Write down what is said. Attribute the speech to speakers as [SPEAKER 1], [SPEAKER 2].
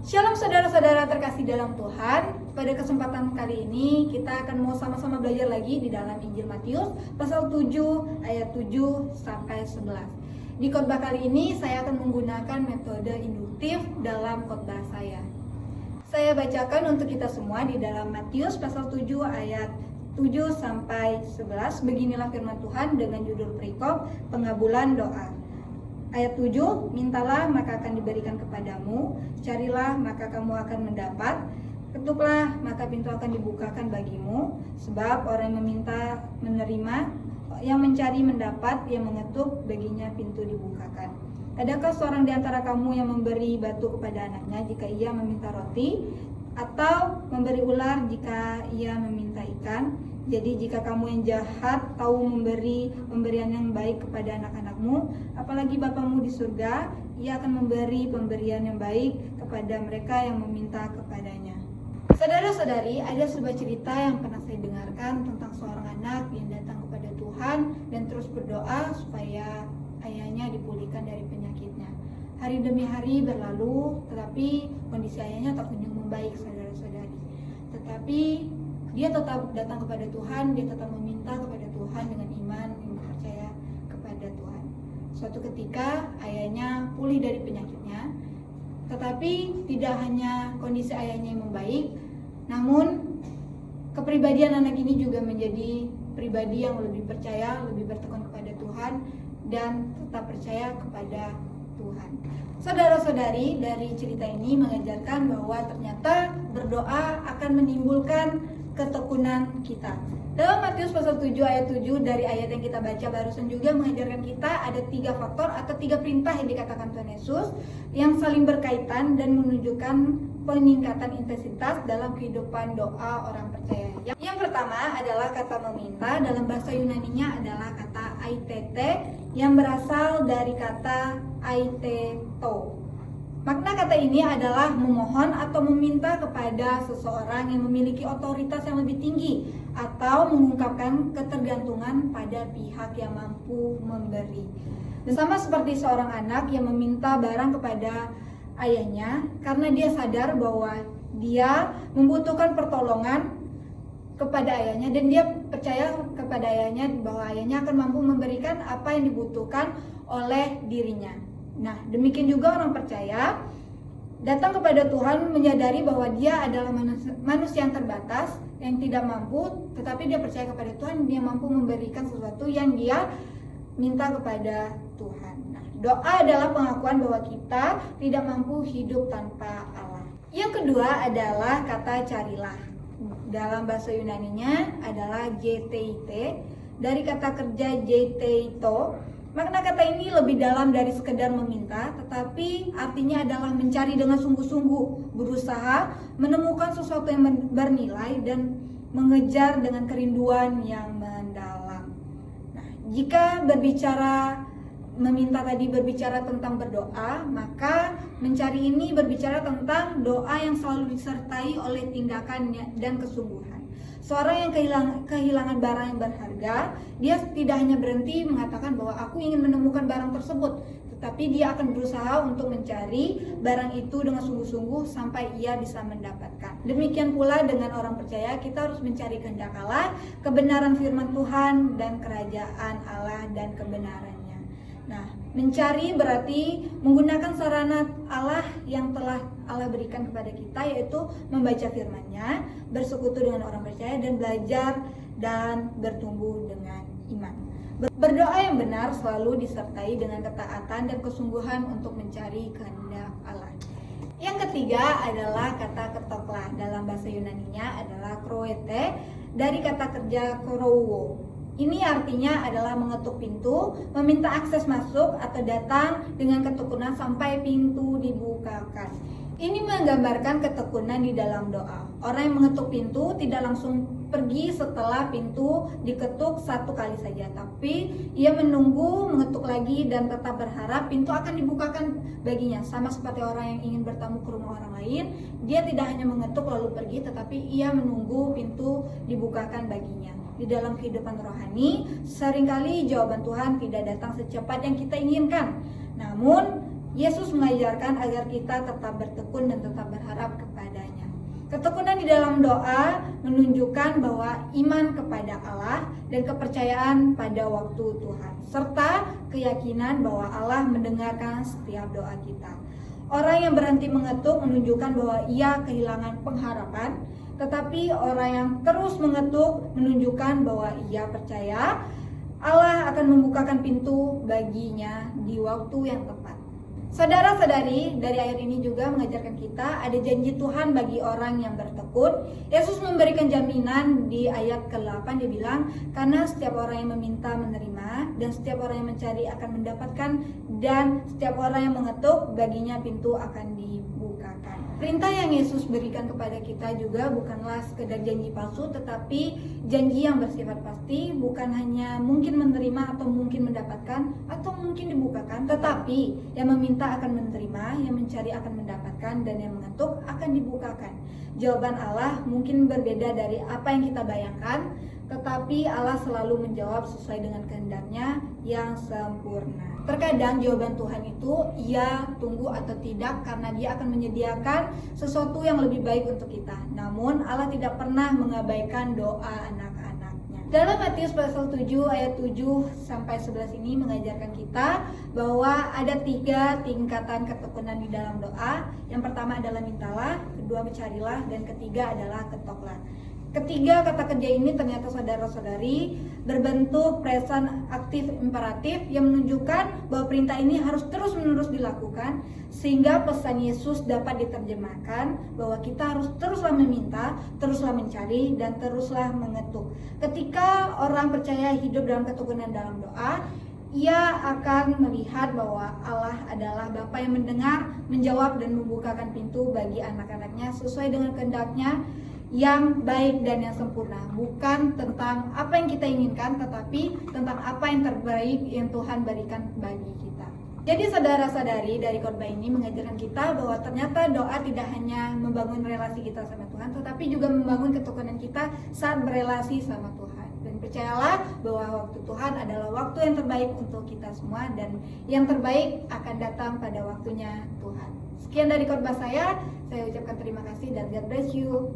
[SPEAKER 1] Shalom saudara-saudara terkasih dalam Tuhan. Pada kesempatan kali ini kita akan mau sama-sama belajar lagi di dalam Injil Matius pasal 7 ayat 7 sampai 11. Di khotbah kali ini saya akan menggunakan metode induktif dalam khotbah saya. Saya bacakan untuk kita semua di dalam Matius pasal 7 ayat 7 sampai 11. Beginilah firman Tuhan dengan judul perikop pengabulan doa. Ayat 7, mintalah maka akan diberikan kepadamu, carilah maka kamu akan mendapat, ketuklah maka pintu akan dibukakan bagimu, sebab orang yang meminta menerima, yang mencari mendapat, yang mengetuk baginya pintu dibukakan. Adakah seorang di antara kamu yang memberi batu kepada anaknya jika ia meminta roti, atau memberi ular jika ia meminta ikan? Jadi jika kamu yang jahat tahu memberi pemberian yang baik kepada anak-anakmu, apalagi Bapamu di surga, ia akan memberi pemberian yang baik kepada mereka yang meminta kepadanya. Saudara-saudari, ada sebuah cerita yang pernah saya dengarkan tentang seorang anak yang datang kepada Tuhan dan terus berdoa supaya ayahnya dipulihkan dari penyakitnya. Hari demi hari berlalu, tetapi kondisi ayahnya tak kunjung membaik, saudara-saudari. Tetapi dia tetap datang kepada Tuhan, dia tetap meminta kepada Tuhan dengan iman yang percaya kepada Tuhan. Suatu ketika ayahnya pulih dari penyakitnya, tetapi tidak hanya kondisi ayahnya yang membaik, namun kepribadian anak ini juga menjadi pribadi yang lebih percaya, lebih bertekun kepada Tuhan, dan tetap percaya kepada Tuhan. Saudara-saudari, dari cerita ini mengajarkan bahwa ternyata berdoa akan menimbulkan ketekunan kita. Dalam Matius pasal 7 ayat 7 dari ayat yang kita baca barusan juga mengajarkan kita ada 3 faktor atau 3 perintah yang dikatakan Tuhan Yesus yang saling berkaitan dan menunjukkan peningkatan intensitas dalam kehidupan doa orang percaya. Yang pertama adalah kata meminta, dalam bahasa Yunaninya adalah kata aitete yang berasal dari kata aiteto. Makna kata ini adalah memohon atau meminta kepada seseorang yang memiliki otoritas yang lebih tinggi atau mengungkapkan ketergantungan pada pihak yang mampu memberi. Dan sama seperti seorang anak yang meminta barang kepada ayahnya karena dia sadar bahwa dia membutuhkan pertolongan kepada ayahnya dan dia percaya kepada ayahnya bahwa ayahnya akan mampu memberikan apa yang dibutuhkan oleh dirinya. Nah, demikian juga orang percaya datang kepada Tuhan menyadari bahwa dia adalah manusia yang terbatas, yang tidak mampu, tetapi dia percaya kepada Tuhan, dia mampu memberikan sesuatu yang dia minta kepada Tuhan. Nah, doa adalah pengakuan bahwa kita tidak mampu hidup tanpa Allah. Yang kedua adalah kata carilah. Dalam bahasa Yunaninya adalah JTIT, dari kata kerja JTITO. Makna kata ini lebih dalam dari sekedar meminta, tetapi artinya adalah mencari dengan sungguh-sungguh, berusaha menemukan sesuatu yang bernilai dan mengejar dengan kerinduan yang mendalam. Nah, jika berbicara meminta tadi berbicara tentang berdoa, maka mencari ini berbicara tentang doa yang selalu disertai oleh tindakan dan kesungguhan. Seorang yang kehilangan barang yang berharga, dia tidak hanya berhenti mengatakan bahwa aku ingin menemukan barang tersebut, tetapi dia akan berusaha untuk mencari barang itu dengan sungguh-sungguh sampai ia bisa mendapatkan. Demikian pula dengan orang percaya, kita harus mencari kehendak Allah, kebenaran firman Tuhan, dan kerajaan Allah dan kebenarannya. Nah, mencari berarti menggunakan sarana Allah yang telah Allah berikan kepada kita, yaitu membaca firman-Nya, bersekutu dengan orang percaya, dan belajar dan bertumbuh dengan iman. Berdoa yang benar selalu disertai dengan ketaatan dan kesungguhan untuk mencari kehendak Allah. Yang ketiga adalah kata ketoklah. Dalam bahasa Yunaninya adalah kroete, dari kata kerja korowo. Ini artinya adalah mengetuk pintu, meminta akses masuk atau datang dengan ketekunan sampai pintu dibukakan. Ini menggambarkan ketekunan di dalam doa. Orang yang mengetuk pintu tidak langsung pergi setelah pintu diketuk satu kali saja, tapi ia menunggu, mengetuk lagi, dan tetap berharap pintu akan dibukakan baginya. Sama seperti orang yang ingin bertamu ke rumah orang lain, dia tidak hanya mengetuk lalu pergi, tetapi ia menunggu pintu dibukakan baginya. Di dalam kehidupan rohani, seringkali jawaban Tuhan tidak datang secepat yang kita inginkan. Namun Yesus mengajarkan agar kita tetap bertekun dan tetap berharap kepadanya. Ketekunan di dalam doa menunjukkan bahwa iman kepada Allah dan kepercayaan pada waktu Tuhan, serta keyakinan bahwa Allah mendengarkan setiap doa kita. Orang yang berhenti mengetuk menunjukkan bahwa ia kehilangan pengharapan, tetapi orang yang terus mengetuk menunjukkan bahwa ia percaya Allah akan membukakan pintu baginya di waktu yang tepat. Saudara-saudari, dari ayat ini juga mengajarkan kita ada janji Tuhan bagi orang yang bertekun. Yesus memberikan jaminan di ayat ke-8, dia bilang, karena setiap orang yang meminta menerima, dan setiap orang yang mencari akan mendapatkan, dan setiap orang yang mengetuk baginya pintu akan dibukakan. Perintah yang Yesus berikan kepada kita juga bukanlah sekedar janji palsu, tetapi janji yang bersifat pasti, bukan hanya mungkin menerima atau mungkin mendapatkan atau mungkin dibukakan, tetapi yang meminta akan menerima, yang mencari akan mendapatkan, dan yang mengetuk akan dibukakan. Jawaban Allah mungkin berbeda dari apa yang kita bayangkan, tetapi Allah selalu menjawab sesuai dengan kehendaknya yang sempurna. Terkadang jawaban Tuhan itu ya, tunggu atau tidak, karena dia akan menyediakan sesuatu yang lebih baik untuk kita. Namun Allah tidak pernah mengabaikan doa anak-anaknya. Dalam Matius pasal 7 ayat 7 sampai 11 ini mengajarkan kita bahwa ada 3 tingkatan ketekunan di dalam doa. Yang pertama adalah mintalah, kedua mencarilah, dan ketiga adalah ketoklah. Ketiga kata kerja ini ternyata saudara-saudari berbentuk present aktif imperatif yang menunjukkan bahwa perintah ini harus terus-menerus dilakukan, sehingga pesan Yesus dapat diterjemahkan bahwa kita harus teruslah meminta, teruslah mencari, dan teruslah mengetuk. Ketika orang percaya hidup dalam ketekunan dalam doa, ia akan melihat bahwa Allah adalah Bapa yang mendengar, menjawab, dan membukakan pintu bagi anak-anaknya sesuai dengan kehendaknya yang baik dan yang sempurna. Bukan tentang apa yang kita inginkan, tetapi tentang apa yang terbaik yang Tuhan berikan bagi kita. Jadi saudara-saudari, dari khotbah ini mengajarkan kita bahwa ternyata doa tidak hanya membangun relasi kita sama Tuhan, tetapi juga membangun ketekunan kita saat berelasi sama Tuhan. Dan percayalah bahwa waktu Tuhan adalah waktu yang terbaik untuk kita semua, dan yang terbaik akan datang pada waktunya Tuhan. Sekian dari khotbah saya ucapkan terima kasih dan God bless you.